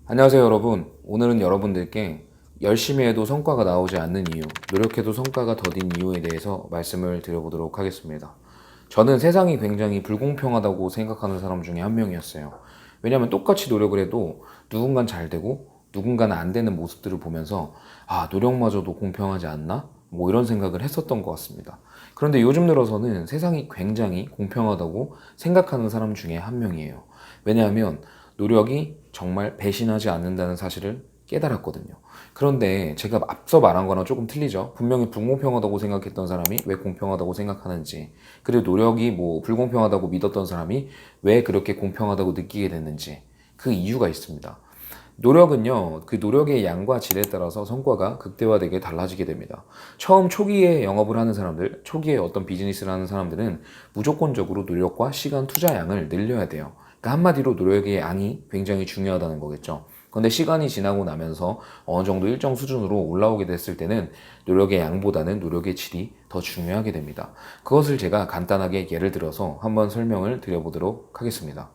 안녕하세요 여러분. 오늘은 여러분들께 열심히 해도 성과가 나오지 않는 이유, 노력해도 성과가 더딘 이유에 대해서 말씀을 드려보도록 하겠습니다. 저는 세상이 굉장히 불공평하다고 생각하는 사람 중에 한 명이었어요. 왜냐하면 똑같이 노력을 해도 누군가는 잘 되고 누군가는 안 되는 모습들을 보면서 노력마저도 공평하지 않나? 뭐 이런 생각을 했었던 것 같습니다. 그런데 요즘 들어서는 세상이 굉장히 공평하다고 생각하는 사람 중에 한 명이에요. 왜냐하면 노력이 정말 배신하지 않는다는 사실을 깨달았거든요. 그런데 제가 앞서 말한 거랑 조금 틀리죠. 분명히 불공평하다고 생각했던 사람이 왜 공평하다고 생각하는지, 그리고 노력이 뭐 불공평하다고 믿었던 사람이 왜 그렇게 공평하다고 느끼게 됐는지, 그 이유가 있습니다. 노력은요, 그 노력의 양과 질에 따라서 성과가 극대화되게 달라지게 됩니다. 처음 초기에 영업을 하는 사람들, 초기에 어떤 비즈니스를 하는 사람들은 무조건적으로 노력과 시간 투자량을 늘려야 돼요. 그러니까 한마디로 노력의 양이 굉장히 중요하다는 거겠죠. 그런데 시간이 지나고 나면서 어느 정도 일정 수준으로 올라오게 됐을 때는 노력의 양보다는 노력의 질이 더 중요하게 됩니다. 그것을 제가 간단하게 예를 들어서 한번 설명을 드려보도록 하겠습니다.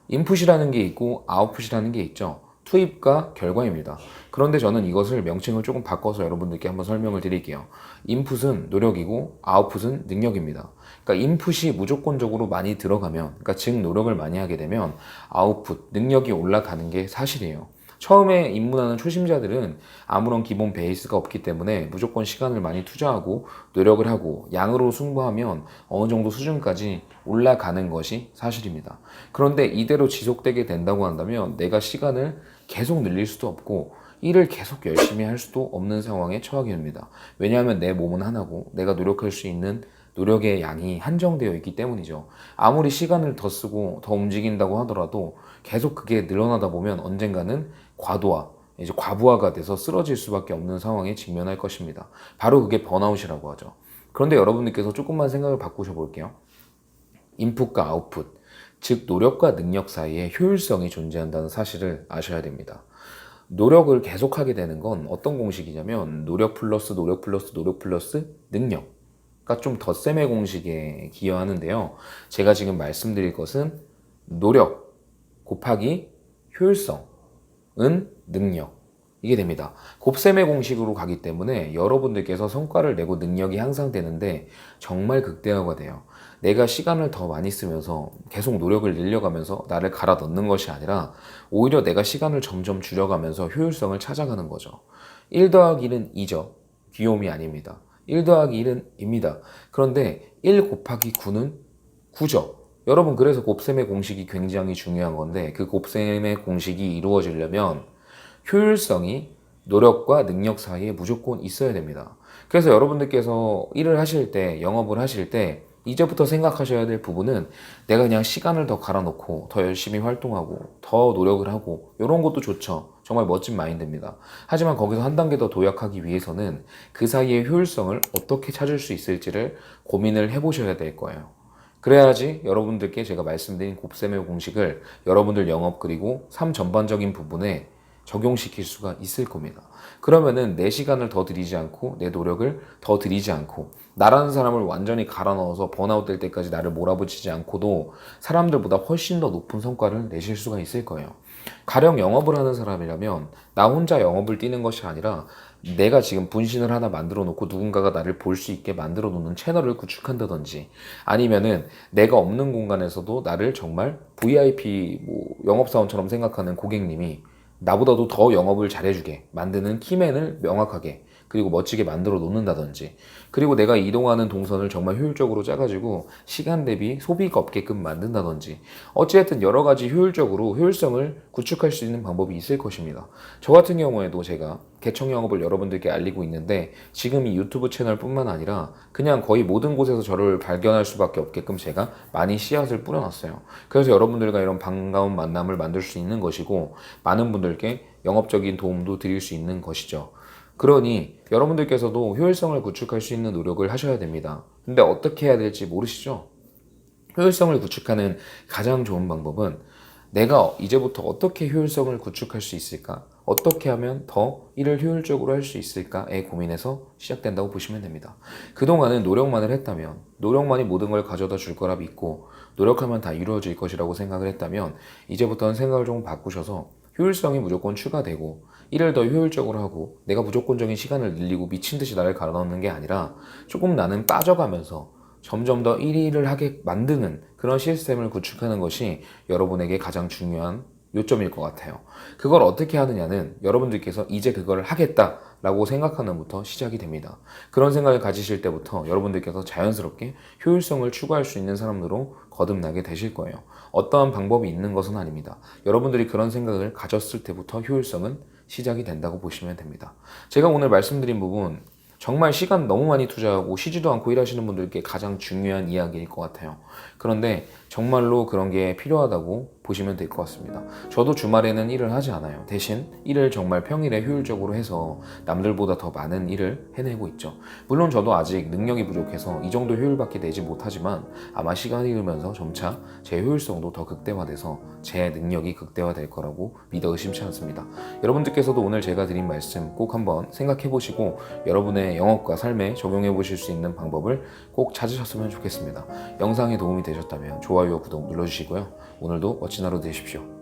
인풋이라는 게 있고 아웃풋이라는 게 있죠. 투입과 결과입니다. 그런데 저는 이것을 명칭을 조금 바꿔서 여러분들께 한번 설명을 드릴게요. 인풋은 노력이고 아웃풋은 능력입니다. 그러니까 인풋이 무조건적으로 많이 들어가면, 그러니까 즉 노력을 많이 하게 되면 아웃풋, 능력이 올라가는 게 사실이에요. 처음에 입문하는 초심자들은 아무런 기본 베이스가 없기 때문에 무조건 시간을 많이 투자하고 노력을 하고 양으로 승부하면 어느 정도 수준까지 올라가는 것이 사실입니다. 그런데 이대로 지속되게 된다고 한다면 내가 시간을 계속 늘릴 수도 없고 일을 계속 열심히 할 수도 없는 상황에 처하게 됩니다. 왜냐하면 내 몸은 하나고 내가 노력할 수 있는 노력의 양이 한정되어 있기 때문이죠. 아무리 시간을 더 쓰고 더 움직인다고 하더라도 계속 그게 늘어나다 보면 언젠가는 과도화, 이제 과부하가 돼서 쓰러질 수밖에 없는 상황에 직면할 것입니다. 바로 그게 번아웃이라고 하죠. 그런데 여러분들께서 조금만 생각을 바꾸셔 볼게요. 인풋과 아웃풋, 즉 노력과 능력 사이에 효율성이 존재한다는 사실을 아셔야 됩니다. 노력을 계속하게 되는 건 어떤 공식이냐면 노력 플러스 노력 플러스 노력 플러스 능력가 좀 덧셈의 공식에 기여하는데요. 제가 지금 말씀드릴 것은 노력 곱하기 효율성은 능력, 이게 됩니다. 곱셈의 공식으로 가기 때문에 여러분들께서 성과를 내고 능력이 향상되는데 정말 극대화가 돼요. 내가 시간을 더 많이 쓰면서 계속 노력을 늘려가면서 나를 갈아 넣는 것이 아니라 오히려 내가 시간을 점점 줄여가면서 효율성을 찾아가는 거죠. 1 더하기 1은 2죠. 귀요미 아닙니다. 1 더하기 1은 입니다. 그런데 1 곱하기 9는 9죠. 여러분, 그래서 곱셈의 공식이 굉장히 중요한 건데 그 곱셈의 공식이 이루어지려면 효율성이 노력과 능력 사이에 무조건 있어야 됩니다. 그래서 여러분들께서 일을 하실 때, 영업을 하실 때 이제부터 생각하셔야 될 부분은 내가 그냥 시간을 더 갈아놓고 더 열심히 활동하고 더 노력을 하고 이런 것도 좋죠. 정말 멋진 마인드입니다. 하지만 거기서 한 단계 더 도약하기 위해서는 그 사이의 효율성을 어떻게 찾을 수 있을지를 고민을 해보셔야 될 거예요. 그래야지 여러분들께 제가 말씀드린 곱셈의 공식을 여러분들 영업 그리고 삶 전반적인 부분에 적용시킬 수가 있을 겁니다. 그러면은 내 시간을 더 들이지 않고 내 노력을 더 들이지 않고 나라는 사람을 완전히 갈아 넣어서 번아웃 될 때까지 나를 몰아붙이지 않고도 사람들보다 훨씬 더 높은 성과를 내실 수가 있을 거예요. 가령 영업을 하는 사람이라면 나 혼자 영업을 뛰는 것이 아니라 내가 지금 분신을 하나 만들어 놓고 누군가가 나를 볼 수 있게 만들어 놓는 채널을 구축한다든지 아니면은 내가 없는 공간에서도 나를 정말 VIP 뭐 영업사원처럼 생각하는 고객님이 나보다도 더 영업을 잘해주게 만드는 키맨을 명확하게 그리고 멋지게 만들어 놓는다든지 그리고 내가 이동하는 동선을 정말 효율적으로 짜가지고 시간 대비 소비가 없게끔 만든다든지 어찌됐든 여러 가지 효율적으로 효율성을 구축할 수 있는 방법이 있을 것입니다. 저 같은 경우에도 제가 개척 영업을 여러분들께 알리고 있는데 지금 이 유튜브 채널뿐만 아니라 그냥 거의 모든 곳에서 저를 발견할 수밖에 없게끔 제가 많이 씨앗을 뿌려놨어요. 그래서 여러분들과 이런 반가운 만남을 만들 수 있는 것이고 많은 분들께 영업적인 도움도 드릴 수 있는 것이죠. 그러니 여러분들께서도 효율성을 구축할 수 있는 노력을 하셔야 됩니다. 근데 어떻게 해야 될지 모르시죠? 효율성을 구축하는 가장 좋은 방법은 내가 이제부터 어떻게 효율성을 구축할 수 있을까? 어떻게 하면 더 일을 효율적으로 할 수 있을까에 고민해서 시작된다고 보시면 됩니다. 그동안은 노력만을 했다면, 노력만이 모든 걸 가져다 줄 거라 믿고, 노력하면 다 이루어질 것이라고 생각을 했다면, 이제부터는 생각을 좀 바꾸셔서 효율성이 무조건 추가되고 일을 더 효율적으로 하고 내가 무조건적인 시간을 늘리고 미친 듯이 나를 갈아넣는 게 아니라 조금 나는 빠져가면서 점점 더 일을 하게 만드는 그런 시스템을 구축하는 것이 여러분에게 가장 중요한 요점일 것 같아요. 그걸 어떻게 하느냐는 여러분들께서 이제 그걸 하겠다라고 생각하는 부터 시작이 됩니다. 그런 생각을 가지실 때부터 여러분들께서 자연스럽게 효율성을 추구할 수 있는 사람으로 거듭나게 되실 거예요. 어떠한 방법이 있는 것은 아닙니다. 여러분들이 그런 생각을 가졌을 때부터 효율성은 시작이 된다고 보시면 됩니다. 제가 오늘 말씀드린 부분 정말 시간 너무 많이 투자하고 쉬지도 않고 일하시는 분들께 가장 중요한 이야기일 것 같아요. 그런데 정말로 그런 게 필요하다고 보시면 될 것 같습니다. 저도 주말에는 일을 하지 않아요. 대신 일을 정말 평일에 효율적으로 해서 남들보다 더 많은 일을 해내고 있죠. 물론 저도 아직 능력이 부족해서 이 정도 효율밖에 내지 못하지만 아마 시간이 흐르면서 점차 제 효율성도 더 극대화돼서 제 능력이 극대화될 거라고 믿어 의심치 않습니다. 여러분들께서도 오늘 제가 드린 말씀 꼭 한번 생각해 보시고 여러분의 영업과 삶에 적용해 보실 수 있는 방법을 꼭 찾으셨으면 좋겠습니다. 영상에 도움이 되셨다면 좋아요와 구독 눌러주시고요. 오늘도 멋진 하루 되십시오.